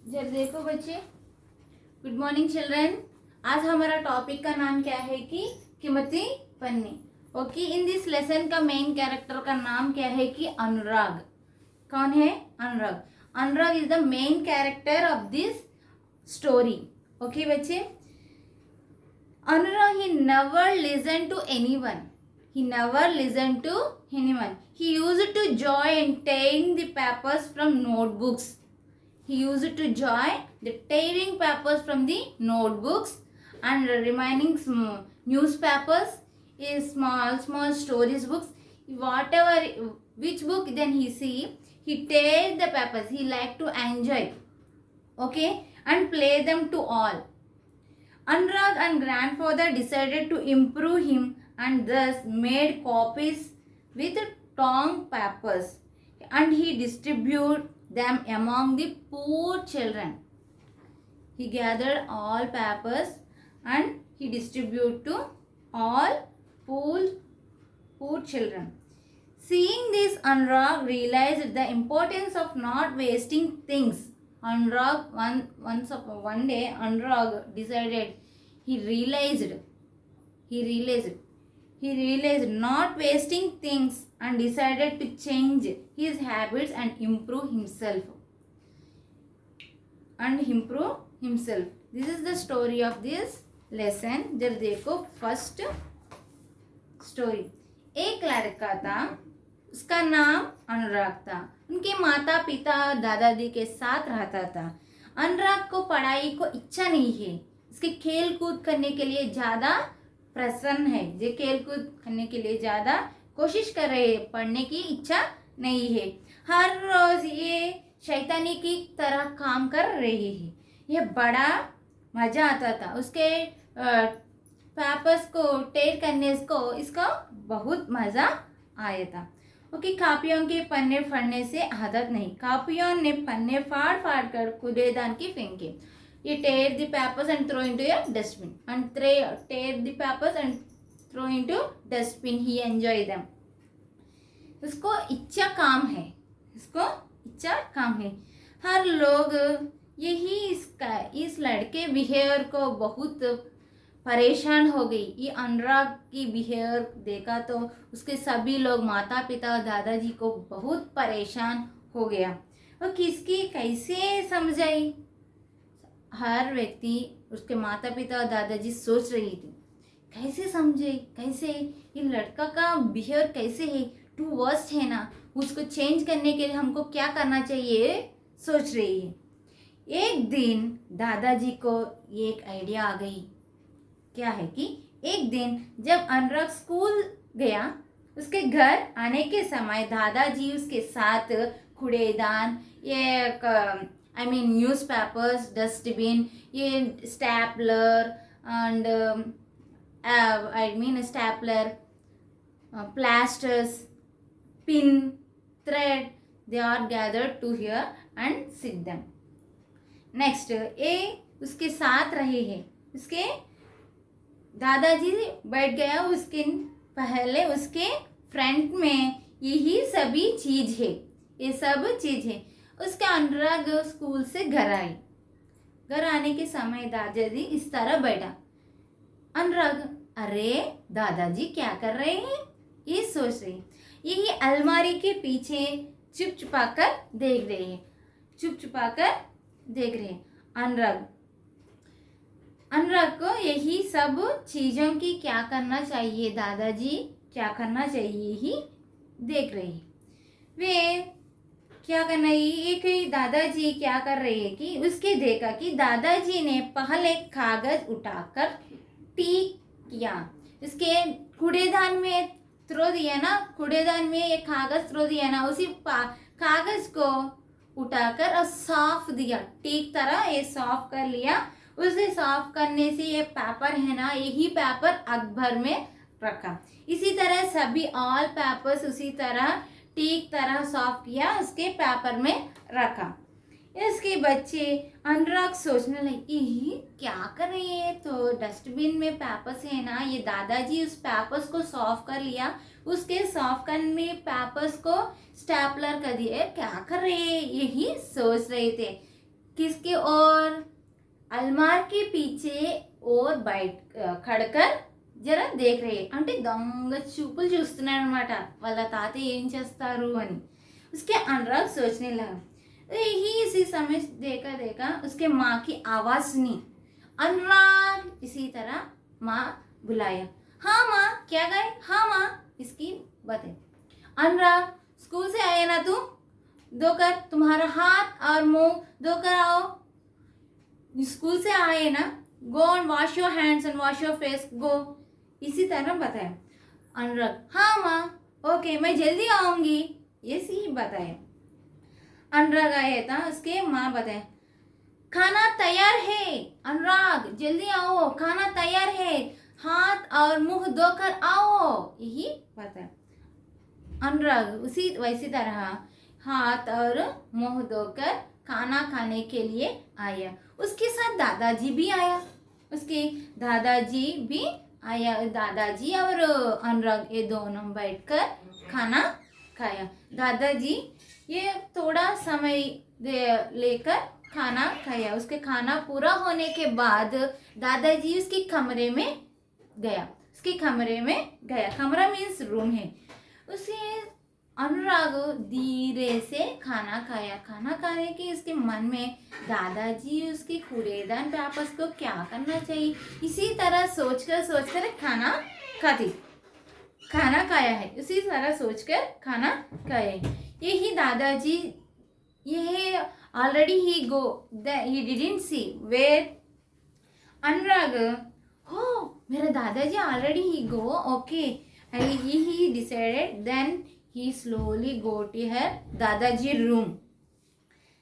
जब देखो बच्चे, गुड मॉर्निंग चिल्ड्रन। आज हमारा टॉपिक का नाम क्या है कि कीमती पन्नी। ओके, इन दिस लेसन का मेन कैरेक्टर का नाम क्या है कि अनुराग। कौन है? Anurag. Anurag is the main character of this story. Okay बच्चे, Anurag, he never listened to anyone. He never listened to anyone. He used to joy in tearing the papers from notebooks. He used to joy the tearing papers from the notebooks and remaining newspapers, is small stories books. Whatever, which book then he see, he tear the papers. He like to enjoy, okay, and play them to all. Anurag and grandfather decided to improve him and thus made copies with torn papers, and he distributed them among the poor children. He gathered all papers and he distributed to all poor children. Seeing this, Anurag realized the importance of not wasting things. Anurag, one day, Anurag decided, he realized not wasting things and decided to change his habits and improve himself. This is the story of this lesson. जब देखो first story, एक लड़का था, उसका नाम अनुराग था। उनके माता पिता दादा दादी के साथ रहता था। अनुराग को पढ़ाई को इच्छा नहीं है, इसके खेल कूद करने के लिए ज़्यादा प्रसन्न है। ये खेल कूद करने के लिए ज़्यादा कोशिश कर रहे हैं, पढ़ने की इच्छा नहीं है। हर रोज़ ये शैतानी की तरह काम कर रही है। यह बड़ा मज़ा आता था उसके पेपर्स को टेर करने को, इसका बहुत मज़ा आया था। ओके, कापियों के पन्ने फाड़ने से आदत नहीं। कापियों ने पन्ने फाड़ फाड़ कर कूड़ेदान की फेंके। ये tear the papers and throw into a dustbin and tear the papers and throw into dustbin. He enjoy them. इसको इच्छा काम है। हर लोग यही इस लड़के बिहेवियर को बहुत परेशान हो गई। ये अनुराग की बिहेवियर देखा तो उसके सभी लोग, माता पिता और दादाजी को बहुत परेशान हो गया। और किसकी कैसे समझाई? हर व्यक्ति, उसके माता पिता और दादाजी सोच रही थी कैसे समझे, कैसे ये लड़का का बिहेवियर कैसे है, टू वर्स्ट है ना, उसको चेंज करने के लिए हमको क्या करना चाहिए, सोच रही है। एक दिन दादाजी को एक आइडिया आ गई। क्या है कि एक दिन जब अनुराग स्कूल गया, उसके घर आने के समय दादाजी उसके साथ कूड़ेदान, ये न्यूज़पेपर्स, डस्टबिन, ये stapler and stapler, plasters, pin, thread, they are gathered to here and sit them. Next, ये उसके साथ रहे हैं। उसके दादाजी बैठ गया, उसके पहले उसके फ्रंट में यही सभी चीज है, ये सब चीज है। उसके अनुराग स्कूल से घर आई। घर आने के समय दादाजी इस तरह बैठा। अनुराग, अरे दादाजी क्या कर रहे हैं, ये सोच रही। यही अलमारी के पीछे चुप छुपा कर देख रहे हैं। अनुराग को यही सब चीज़ों की क्या करना चाहिए, दादाजी क्या करना चाहिए ही देख रही। वे क्या करना है, एक दादाजी क्या कर रहे हैं कि उसके देखा कि दादाजी ने पहले कागज उठाकर टीक किया, उसके कूड़ेदान में थ्रो दिया ना, कूड़ेदान में एक कागज थ्रो दिया ना, उसी कागज को उठाकर और साफ दिया, टीक तरह ये साफ कर लिया। उसे साफ करने से ये पेपर है ना, यही पेपर अखबार में रखा। इसी तरह सभी ऑल पेपर्स उसी तरह टीक तरह साफ किया, उसके पेपर में रखा। इसके बच्चे अनुराग सोचने लगे, यही क्या कर रही है, तो डस्टबिन में पेपर्स है ना, ये दादाजी उस पेपर्स को साफ कर लिया, उसके साफ करने पेपर्स को स्टैपलर कर दिए, क्या कर रहे हैं, यही सोच रहे थे। किसके ओर? अलमार के पीछे और बैठ खड़कर జర దేఖ్ రహే అంటే దొంగ చూపులు చూస్తున్నాడు అనమాట వాళ్ళ తాతయ్య ఏం చేస్తారు అని. उसके अनुराग सोचने लगा. ही इसी समय देखा देखा उसके माँ की आवाज़ सुनी. अनुराग. इसी तरह माँ बुलाया. हाँ माँ क्या गए? हाँ माँ. इसकी बात है. अनुराग स्कूल से आए ना तुम? धोकर तुम्हारा हाथ और मुंह धोकर आओ. स्कूल से आए ना? Go and wash your hands and wash your face. Go. इसी तरह बताया. अनुराग हाँ माँ ओके मैं जल्दी आऊँगी. ये सी बताया. अनुराग आया था. उसके माँ बताया खाना तैयार है. अनुराग जल्दी आओ खाना तैयार है. हाथ और मुंह धोकर आओ. यही बताया. अनुराग उसी वैसी तरह हाथ और मुंह धोकर खाना खाने के लिए आया. उसके साथ दादाजी भी आया. उसके दादाजी भी आया. दादाजी और अनुराग ये दोनों बैठकर खाना खाया. दादाजी ये थोड़ा समय लेकर खाना खाया. उसके खाना पूरा होने के बाद दादाजी उसके कमरे में गया. उसके कमरे में गया. कमरा मीन्स रूम है. उसे अनुराग धीरे से खाना खाया. खाना खाने के इसके मन में दादाजी उसके कूड़ेदान पेपर्स को क्या करना चाहिए इसी तरह सोचकर खाना खाया है. उसी तरह सोचकर खाना खाया. यही दादाजी यही already he didn't see where Anurag. हो मेरा दादाजी already he go okay. he decided. Then he slowly go to her दादाजी room.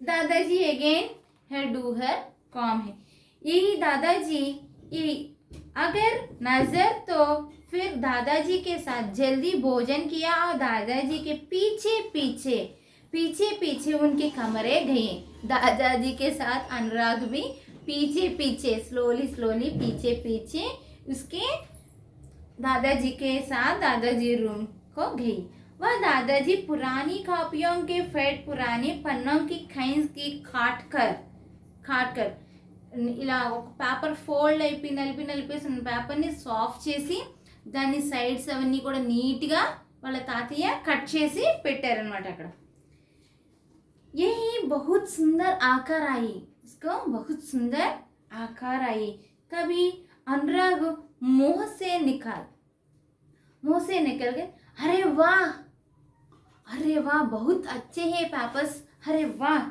दादाजी again her do her काम है. यही दादाजी यही अगर नजर तो फिर दादाजी के साथ जल्दी भोजन किया और दादाजी के पीछे पीछे उनके कमरे गए. दादाजी के साथ अनुराग भी पीछे स्लोली पीछे उसके दादाजी के साथ दादाजी रूम को गई. वह दादाजी पुरानी कॉपियों के पुराने पन्नों की खैंस की काट कर ఇలా ఒక పేపర్ ఫోల్డ్ అయిపోయి నలిపేసి పేపర్ని సాఫ్ట్ చేసి దాని సైడ్స్ అవన్నీ కూడా నీట్గా వాళ్ళ తాతయ్య కట్ చేసి పెట్టారనమాట అక్కడ. यही बहुत सुंदर आकार आई. उसको बहुत सुंदर आकार आई. कभी अनुराग मुंह से निकल गए. अरे वाह बहुत अच्छे हैं पेपर्स. अरे वाह.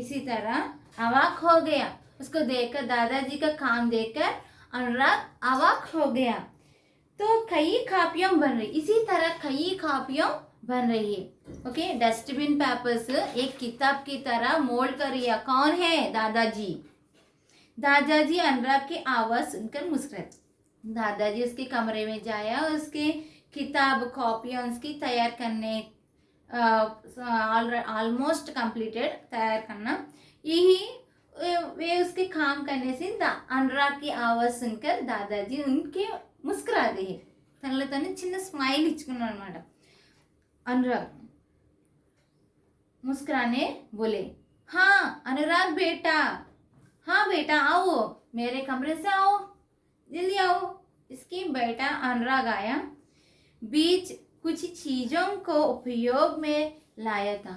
इसी तरह अवाक हो गया. उसको देखकर दादाजी का काम देखकर अनुराग अवाक हो गया. तो कई कॉपियाँ बन रही. इसी तरह कई कॉपियाँ बन रही है. ओके डस्टबिन पेपर्स एक किताब की तरह मोल्ड कर रिया. कौन है? दादाजी अनुराग की आवाज़ सुनकर मुस्कुराए. दादाजी उसके कमरे में जाया. उसके किताब कॉपियाँ उसकी तैयार करने ऑलमोस्ट कंप्लीटेड तैयार करना. यही वे उसके काम करने से अनुराग की आवाज़ सुनकर दादाजी उनके मुस्कुरा दिए. తనలో తను చిన్న స్మైల్ ఇచ్చుకున్నాడు అనమాట. अनुराग मुस्कुराने बोले हाँ अनुराग बेटा. हाँ बेटा आओ मेरे कमरे से आओ जल्दी आओ. इसकी बेटा अनुराग आया. बीच कुछ चीज़ों को उपयोग में लाया था.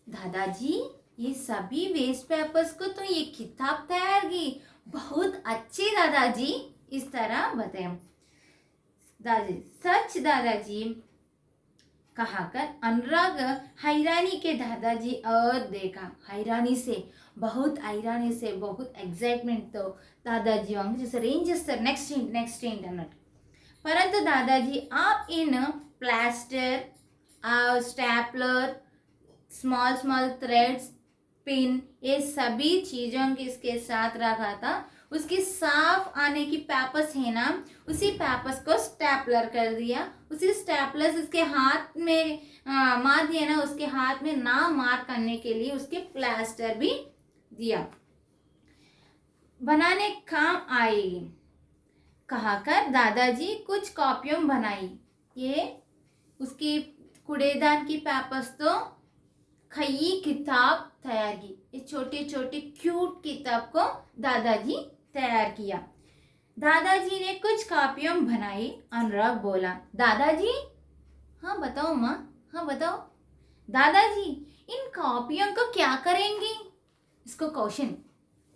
दादाजी ये सभी वेस्ट पेपर्स को तो ये किताब तैयार की. बहुत अच्छे दादाजी. इस तरह बताया. दादाजी कहाकर अनुराग हैरानी के दादाजी और देखा. बहुत एक्साइटमेंट तो दादाजी जैसे रेंज చేస్తారు నెక్స్ట్ ఏంటి అన్నట్టు. परंतु दादाजी आप इन plaster stapler small threads pin ये सभी चीज़ों के इसके साथ रखा था. उसके साफ आने की पेपर्स है ना उसी पेपर्स को स्टैपलर कर दिया. उसी स्टैपलर उसके हाथ में मार दिया ना. उसके हाथ में ना मार करने के लिए उसके प्लास्टर भी दिया. बनाने काम आई कहाकर दादाजी कुछ कॉपियाँ बनाई. ये उसकी कूड़ेदान की पेपर्स तो कई किताब तैयार की। ये छोटे छोटे क्यूट किताब को दादाजी तैयार किया। दादाजी ने कुछ कॉपियां बनाई। अनुराग बोला, दादाजी। हाँ बताओ माँ, हाँ बताओ। दादाजी, इन कॉपियों को क्या करेंगे? इसको क्वेश्चन,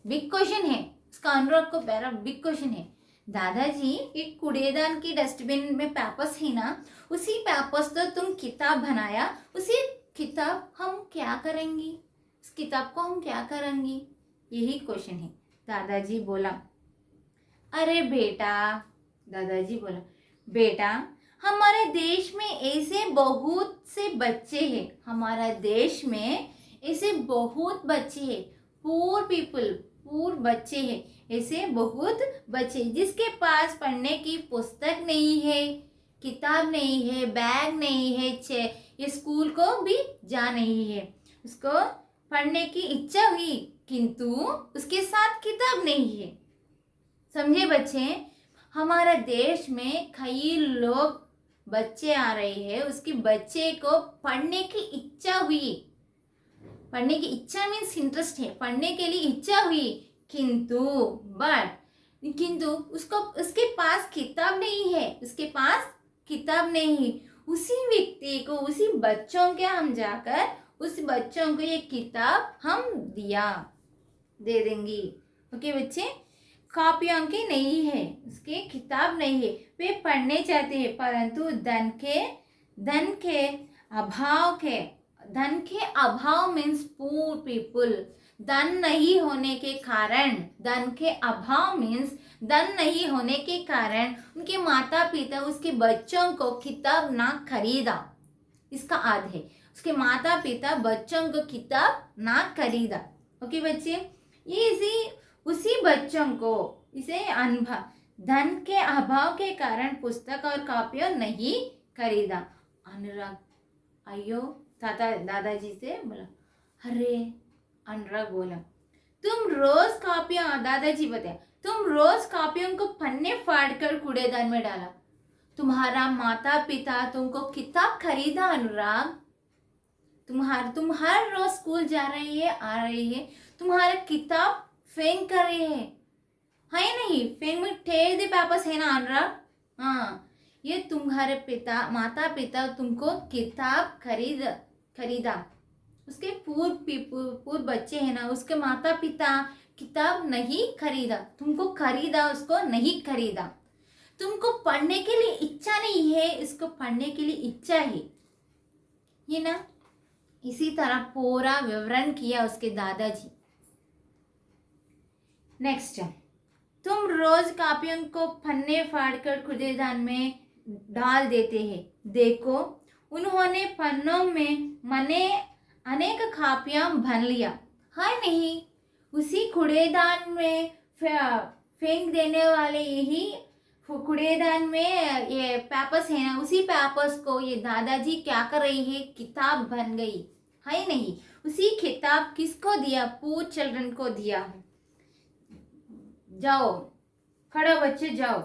बिग क्वेश्चन है। इसका अनुराग को पहला बिग क्वेश्चन है। दादाजी, एक कूड़ेदान की डस्टबिन में पेपर्स है ना, उसी पेपर्स तो तुम किताब बनाया, उसी किताब हम क्या करेंगे? इस किताब को हम क्या करेंगे? यही क्वेश्चन है। दादाजी बोला, अरे बेटा, दादाजी बोला, बेटा, हमारे देश में ऐसे बहुत से बच्चे हैं, हमारा देश में ऐसे बहुत बच्चे हैं, पूर पीपल, पूर बच्चे हैं, ऐसे बहुत बच्चे जिसके पास पढ़ने की पुस्तक नहीं है, किताब नहीं है, बैग नहीं है, ये स्कूल को भी जा नहीं है। उसको पढ़ने की इच्छा हुई किंतु उसके साथ किताब नहीं है। समझे बच्चे? हमारा देश में कई लोग बच्चे आ रहे हैं, उसके बच्चे को पढ़ने की इच्छा हुई, पढ़ने की इच्छा मीन्स इंटरेस्ट है, पढ़ने के लिए इच्छा हुई किंतु उसको उसके पास किताब नहीं है, उसके पास किताब नहीं है। उसी व्यक्ति को, उसी बच्चों के हम जाकर उस बच्चों को ये किताब हम दे देंगे। ओके बच्चे, कॉपियां की नहीं है, उसके किताब नहीं है, वे पढ़ने चाहते हैं परंतु धन के अभाव मीन्स पुअर पीपल, धन नहीं होने के कारण, धन के अभाव मीन्स धन नहीं होने के कारण उनके माता पिता उसके बच्चों को किताब ना खरीदा। इसका अर्थ है उसके माता पिता बच्चों को किताब ना खरीदा। ओके बच्चे, ये उसी बच्चों को इसे अनुभव, धन के अभाव के कारण पुस्तक और कॉपियां नहीं खरीदा। अनुराग अयो दादाजी से बोला, अरे, अनुराग बोला, तुम रोज कॉपियां, दादाजी बताया, तुम रोज कॉपियों को पन्ने फाड़ कर कूड़ेदान में डाला, तुम्हारा माता पिता तुमको किताब खरीदा। अनुराग, तुम हर रोज स्कूल जा रही है, आ रही है, तुम्हारा किताब फेंक कर रहे हैं, है नहीं? फेंक में ठेर दे पेपर्स है ना अनुराग? हाँ, ये तुम्हारे माता पिता तुमको किताब खरीदा, उसके पूर्व बच्चे हैं ना, उसके माता पिता किताब नहीं खरीदा, तुमको खरीदा, उसको नहीं खरीदा। तुमको पढ़ने के लिए इच्छा नहीं है, इसको पढ़ने के लिए इच्छा है, ये ना। इसी तरह पूरा विवरण किया उसके दादाजी। नेक्स्ट, तुम रोज कॉपियों को पन्ने फाड़कर कूड़ेदान में डाल देते हैं, देखो उन्होंने पन्नों में मने अनेक कॉपियां भर लिया, है नहीं? उसी कूड़ेदान में फेंक देने वाले यही कूड़ेदान में ये पेपर्स है ना, उसी पेपर्स को ये दादाजी क्या कर रही है, किताब बन गई, है नहीं? उसी किताब किसको दिया? पूर चिल्ड्रन को दिया। जाओ, खड़ो बच्चे जाओ।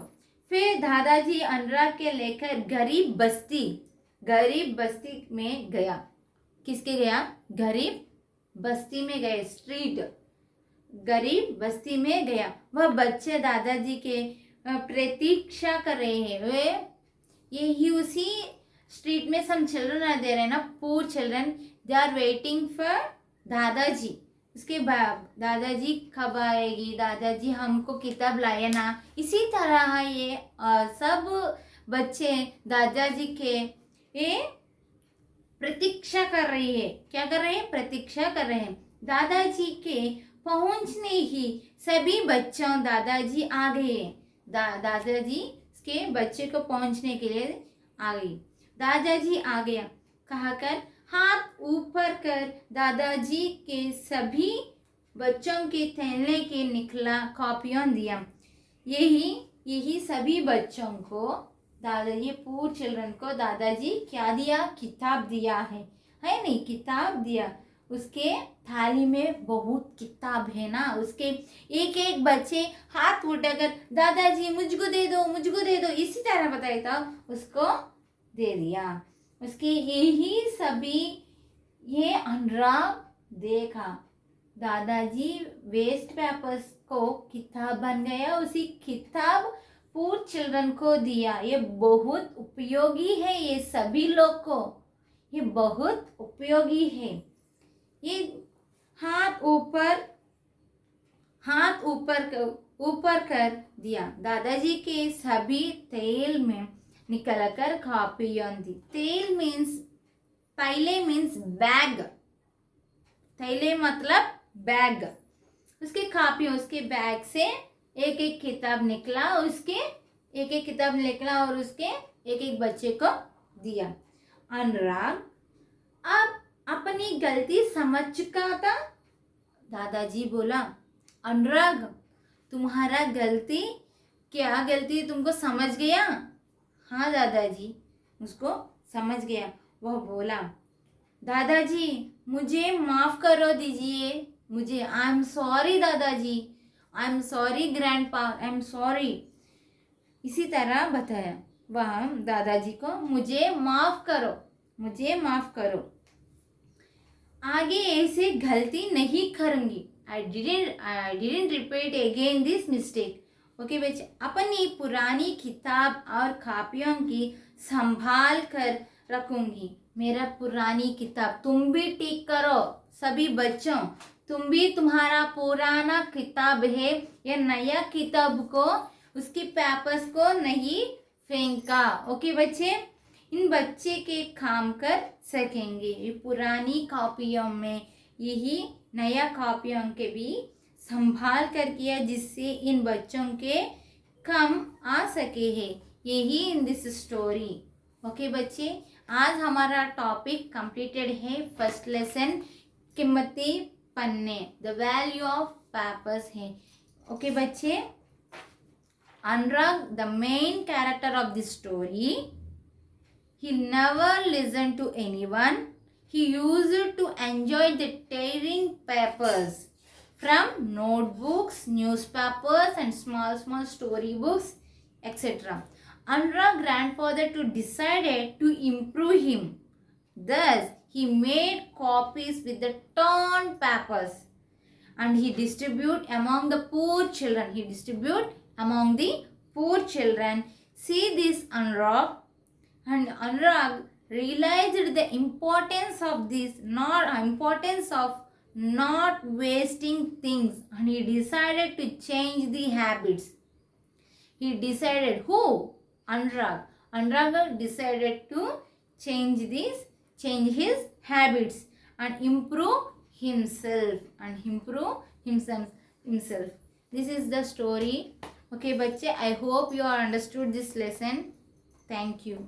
फिर दादाजी अनुराग के लेकर गरीब बस्ती में गया। किसके गया? गरीब बस्ती में गए, स्ट्रीट गरीब बस्ती में गया। वह बच्चे दादाजी के प्रतीक्षा कर रहे हैं। वे यही उसी स्ट्रीट में सब चिल्ड्रन आ दे रहे हैं ना, poor children, they are waiting for dadaji. उसके बाद दादाजी कब आएगी, दादाजी हमको किताब लाए ना। इसी तरह ये सब बच्चे दादाजी के ये प्रतीक्षा कर रही है। क्या कर रहे हैं? प्रतीक्षा कर रहे हैं। दादाजी के पहुंचने ही सभी बच्चों दादाजी आ गए। दादाजी के बच्चे को पहुंचने के लिए आ गई। दादाजी आ गया कहकर हाथ ऊपर कर दादाजी के सभी बच्चों के थैले के निकला कॉपियां दिया। यही सभी बच्चों को दादाजी, पूर चिल्ड्रन को दादाजी क्या दिया? किताब दिया है नहीं? किताब दिया। उसके थाली में बहुत किताब है ना। उसके एक एक बच्चे हाथ उठाकर दादाजी मुझको दे दो, इसी तरह बताया था, उसको दे दिया। उसके ये अनुराग देखा दादाजी वेस्ट पेपर्स को किताब बन गया, उसी किताब पूर चिल्ड्रन को दिया। ये बहुत उपयोगी है, ये सभी लोग को ये बहुत उपयोगी है। ये हाथ ऊपर कर दिया, दादाजी के सभी तेल में निकलकर कॉपियां दी। तेल मीन्स तैले मीन्स बैग, थैले मतलब बैग। उसके कॉपियों, उसके बैग से एक एक किताब निकला, और उसके एक एक बच्चे को दिया। अनुराग अब अपनी गलती समझ चुका था। दादाजी बोला, अनुराग तुम्हारा गलती क्या गलती तुमको समझ गया? हाँ दादाजी, उसको समझ गया। वह बोला, दादाजी मुझे माफ करो दीजिए, मुझे आई एम सॉरी दादाजी, I am sorry grandpa, I am sorry. इसी तरह बताया वह दादाजी को, मुझे माफ करो, मुझे माफ करो, आगे ऐसे गलती नहीं करूंगी। I didn't repeat again this mistake. Okay बच्चे, अपनी पुरानी किताब और कॉपियों की संभाल कर रखूंगी। मेरा पुरानी किताब तुम भी टिक करो, सभी बच्चों तुम भी, तुम्हारा पुराना किताब है या नया किताब को, उसकी पेपर्स को नहीं फेंका। ओके बच्चे, इन बच्चे के काम कर सकेंगे। ये पुरानी कॉपियों में यही नया कॉपियों के भी संभाल कर किया, जिससे इन बच्चों के काम आ सके है। यही इन दिस स्टोरी। ओके बच्चे, आज हमारा टॉपिक कंप्लीटेड है। फर्स्ट लेसन कीमती पन्ने, द वैल्यू ऑफ पेपर्स है। ओके बच्चे, Anurag the main character of this story, he never listened to anyone. He used to enjoy the tearing papers from notebooks, newspapers and small storybooks, etc. Anurag's grandfather decided to improve him. Thus, he made copies with the torn papers and he distributed among the poor children. See this, Anurag. And Anurag realized the importance of not wasting things, and he decided to change the habits. He decided, who? Anurag. Anurag decided to change his habits and improve himself. This is the story. Okay, बच्चे, I hope you are understood this lesson. Thank you.